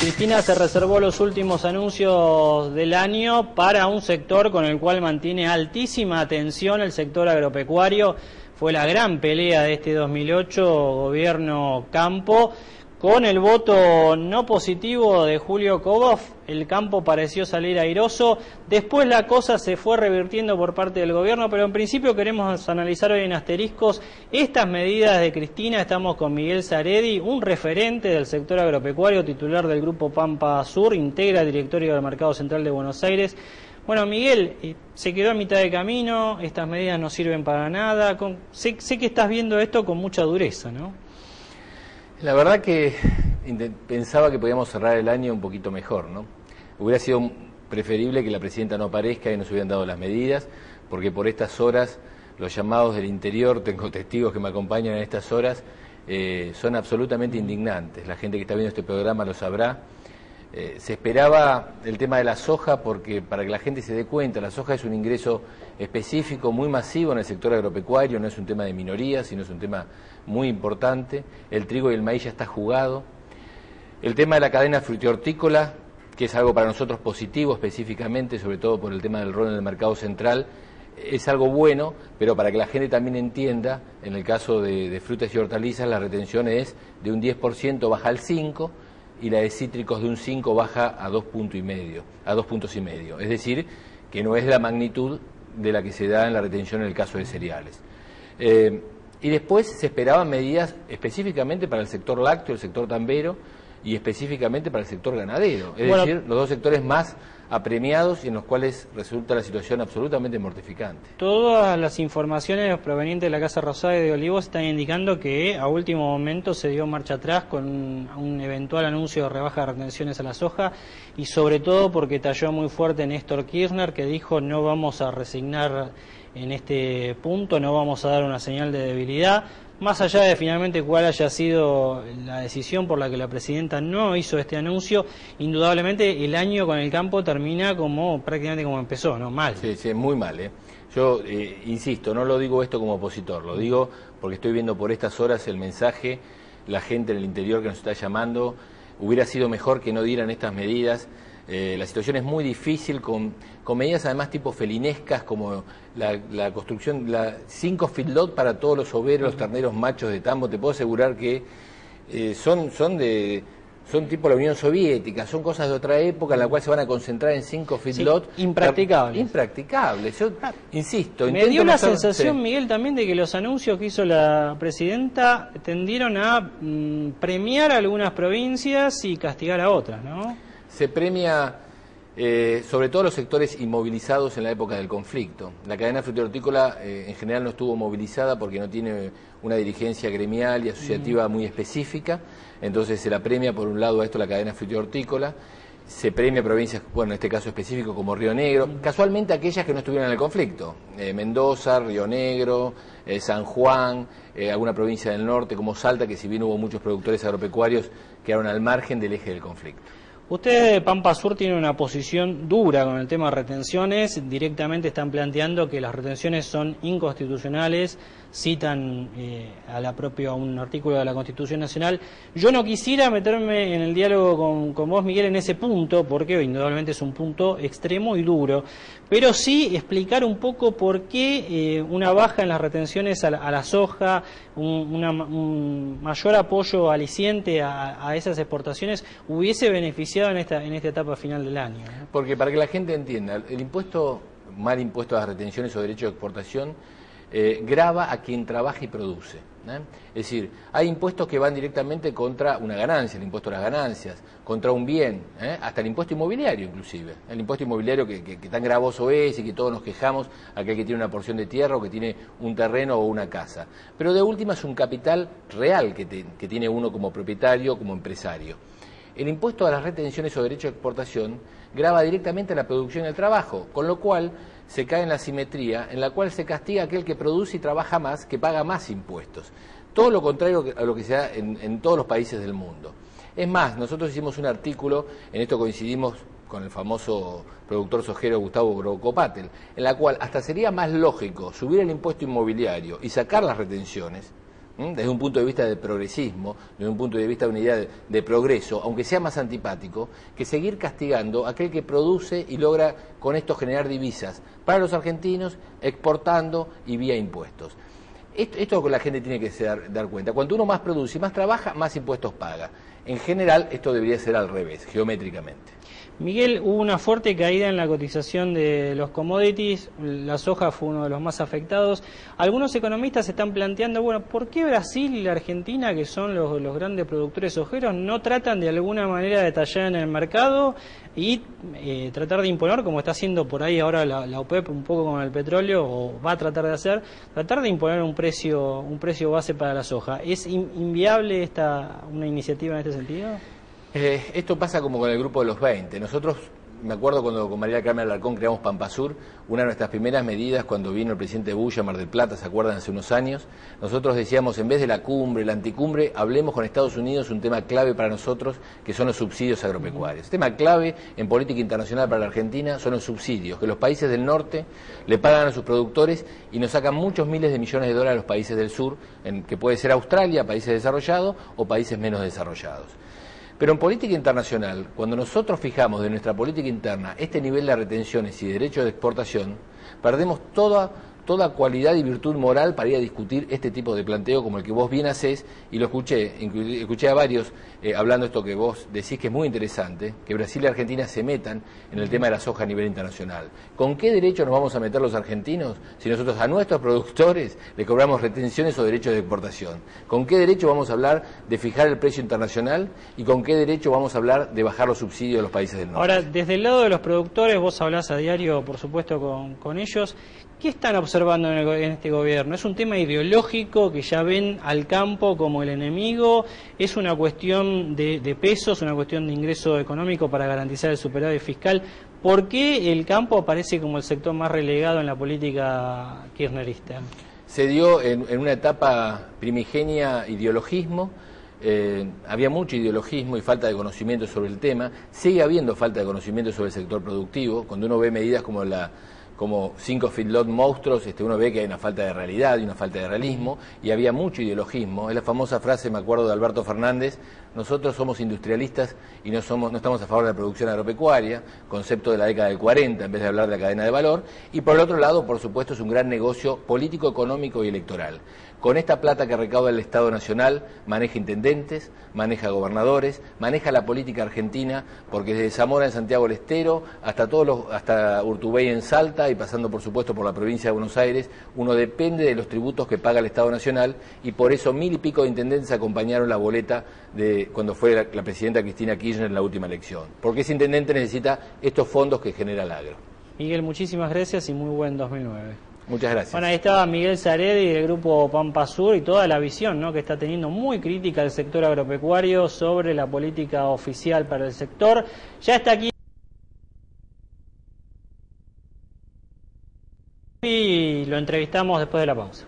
Cristina se reservó los últimos anuncios del año para un sector con el cual mantiene altísima atención el sector agropecuario. Fue la gran pelea de este 2008, gobierno campo. Con el voto no positivo de Julio Kobov, el campo pareció salir airoso. Después la cosa se fue revirtiendo por parte del gobierno, pero en principio queremos analizar hoy en asteriscos estas medidas de Cristina. Estamos con Miguel Zaredi, un referente del sector agropecuario, titular del Grupo Pampa Sur, integra el directorio del Mercado Central de Buenos Aires. Bueno, Miguel, se quedó a mitad de camino, estas medidas no sirven para nada. Sé que estás viendo esto con mucha dureza, ¿no? La verdad que pensaba que podíamos cerrar el año un poquito mejor, ¿no? Hubiera sido preferible que la presidenta no aparezca y nos hubieran dado las medidas, porque por estas horas los llamados del interior, tengo testigos que me acompañan en estas horas, son absolutamente indignantes. La gente que está viendo este programa lo sabrá. Se esperaba el tema de la soja porque para que la gente se dé cuenta, la soja es un ingreso específico, muy masivo en el sector agropecuario, no es un tema de minorías, sino es un tema muy importante. El trigo y el maíz ya está jugado. El tema de la cadena frutihortícola, que es algo para nosotros positivo específicamente, sobre todo por el tema del rol en el mercado central, es algo bueno, pero para que la gente también entienda, en el caso de frutas y hortalizas, la retención es de un 10% baja al 5%, y la de cítricos de un 5 baja a 2,5 puntos. Es decir, que no es la magnitud de la que se da en la retención en el caso de cereales. Y después se esperaban medidas específicamente para el sector lácteo, el sector tambero, y específicamente para el sector ganadero. Es decir, los dos sectores más apremiados y en los cuales resulta la situación absolutamente mortificante. Todas las informaciones provenientes de la Casa Rosada y de Olivos están indicando que a último momento se dio marcha atrás con un eventual anuncio de rebaja de retenciones a la soja, y sobre todo porque talló muy fuerte Néstor Kirchner, que dijo: no vamos a resignar en este punto, no vamos a dar una señal de debilidad. Más allá de finalmente cuál haya sido la decisión por la que la presidenta no hizo este anuncio, indudablemente el año con el campo termina prácticamente como empezó, ¿no? Mal. Sí, muy mal, ¿eh? Yo insisto, no lo digo esto como opositor, lo digo porque estoy viendo por estas horas el mensaje, la gente en el interior que nos está llamando. Hubiera sido mejor que no dieran estas medidas. La situación es muy difícil con medidas además tipo felinescas, como la construcción, 5 feedlot para todos los overos, los terneros machos de tambo. Te puedo asegurar que son tipo la Unión Soviética, son cosas de otra época en la cual se van a concentrar en 5 feedlot. Sí, impracticables. Impracticables. Yo insisto. Me dio la sensación, Miguel, también de que los anuncios que hizo la presidenta tendieron a premiar a algunas provincias y castigar a otras, ¿no? Se premia sobre todo los sectores inmovilizados en la época del conflicto. La cadena frutihortícola en general no estuvo movilizada porque no tiene una dirigencia gremial y asociativa muy específica, entonces se la premia por un lado a esto la cadena frutihortícola, se premia provincias, bueno, en este caso específico como Río Negro, casualmente aquellas que no estuvieron en el conflicto, Mendoza, Río Negro, San Juan, alguna provincia del norte como Salta, que si bien hubo muchos productores agropecuarios, quedaron al margen del eje del conflicto. Ustedes de Pampa Sur tienen una posición dura con el tema de retenciones, directamente están planteando que las retenciones son inconstitucionales, citan a un artículo de la Constitución Nacional. Yo no quisiera meterme en el diálogo con vos, Miguel, en ese punto, porque indudablemente es un punto extremo y duro, pero sí explicar un poco por qué una baja en las retenciones a la soja, un mayor apoyo aliciente a esas exportaciones hubiese beneficiado en esta etapa final del año, ¿no? Porque para que la gente entienda, el mal impuesto a las retenciones o derecho de exportación grava a quien trabaja y produce, ¿eh? Es decir, hay impuestos que van directamente contra una ganancia, el impuesto a las ganancias, contra un bien, hasta el impuesto inmobiliario inclusive, el impuesto inmobiliario que tan gravoso es y que todos nos quejamos, aquel que tiene una porción de tierra o que tiene un terreno o una casa. Pero de última es un capital real que tiene uno como propietario, como empresario. El impuesto a las retenciones o derecho de exportación grava directamente a la producción y el trabajo, con lo cual se cae en la simetría en la cual se castiga a aquel que produce y trabaja más, que paga más impuestos. Todo lo contrario a lo que se da en todos los países del mundo. Es más, nosotros hicimos un artículo, en esto coincidimos con el famoso productor sojero Gustavo Brocopatel, en la cual hasta sería más lógico subir el impuesto inmobiliario y sacar las retenciones, desde un punto de vista de progresismo, desde un punto de vista de una idea de progreso, aunque sea más antipático, que seguir castigando a aquel que produce y logra con esto generar divisas para los argentinos, exportando y vía impuestos. Esto es lo que la gente tiene que dar cuenta. Cuanto uno más produce y más trabaja, más impuestos paga. En general, esto debería ser al revés, geométricamente. Miguel, hubo una fuerte caída en la cotización de los commodities, la soja fue uno de los más afectados. Algunos economistas se están planteando, bueno, ¿por qué Brasil y la Argentina, que son los grandes productores sojeros, no tratan de alguna manera de tallar en el mercado y tratar de imponer, como está haciendo por ahí ahora la OPEP un poco con el petróleo, o va a tratar de hacer, tratar de imponer un precio base para la soja? ¿Es inviable una iniciativa en este sentido? Esto pasa como con el grupo de los 20. Nosotros, me acuerdo cuando con María Carmen Alarcón creamos Pampasur, una de nuestras primeras medidas cuando vino el presidente Bush a Mar del Plata, ¿se acuerdan? Hace unos años, nosotros decíamos, en vez de la cumbre, la anticumbre, hablemos con Estados Unidos un tema clave para nosotros, que son los subsidios agropecuarios. El tema clave en política internacional para la Argentina son los subsidios, que los países del norte le pagan a sus productores y nos sacan muchos miles de millones de dólares a los países del sur, que puede ser Australia, países desarrollados o países menos desarrollados. Pero en política internacional, cuando nosotros fijamos de nuestra política interna este nivel de retenciones y derechos de exportación, perdemos toda cualidad y virtud moral para ir a discutir este tipo de planteo como el que vos bien hacés, y lo escuché a varios hablando esto que vos decís que es muy interesante, que Brasil y Argentina se metan en el tema de la soja a nivel internacional. ¿Con qué derecho nos vamos a meter los argentinos si nosotros a nuestros productores le cobramos retenciones o derechos de exportación? ¿Con qué derecho vamos a hablar de fijar el precio internacional y con qué derecho vamos a hablar de bajar los subsidios de los países del norte? Ahora, desde el lado de los productores, vos hablás a diario, por supuesto, con ellos. ¿Qué están observando en este gobierno? ¿Es un tema ideológico que ya ven al campo como el enemigo? ¿Es una cuestión de pesos, una cuestión de ingreso económico para garantizar el superávit fiscal? ¿Por qué el campo aparece como el sector más relegado en la política kirchnerista? Se dio en una etapa primigenia ideologismo. Había mucho ideologismo y falta de conocimiento sobre el tema. Sigue habiendo falta de conocimiento sobre el sector productivo. Cuando uno ve medidas como 5 feedlot monstruos, uno ve que hay una falta de realidad y una falta de realismo, y había mucho ideologismo. Es la famosa frase, me acuerdo, de Alberto Fernández: nosotros somos industrialistas y no estamos a favor de la producción agropecuaria, concepto de la década del 40 en vez de hablar de la cadena de valor. Y por el otro lado, por supuesto, es un gran negocio político, económico y electoral. Con esta plata que recauda el Estado Nacional, maneja intendentes, maneja gobernadores, maneja la política argentina, porque desde Zamora en Santiago del Estero hasta Urtubey en Salta y pasando por supuesto por la provincia de Buenos Aires, uno depende de los tributos que paga el Estado Nacional, y por eso 1000 y pico de intendentes acompañaron la boleta de cuando fue la presidenta Cristina Kirchner en la última elección, porque ese intendente necesita estos fondos que genera el agro. Miguel, muchísimas gracias y muy buen 2009. Muchas gracias. Bueno, ahí estaba Miguel Saredi del grupo Pampasur y toda la visión, ¿no?, que está teniendo muy crítica el sector agropecuario sobre la política oficial para el sector. Ya está aquí y lo entrevistamos después de la pausa.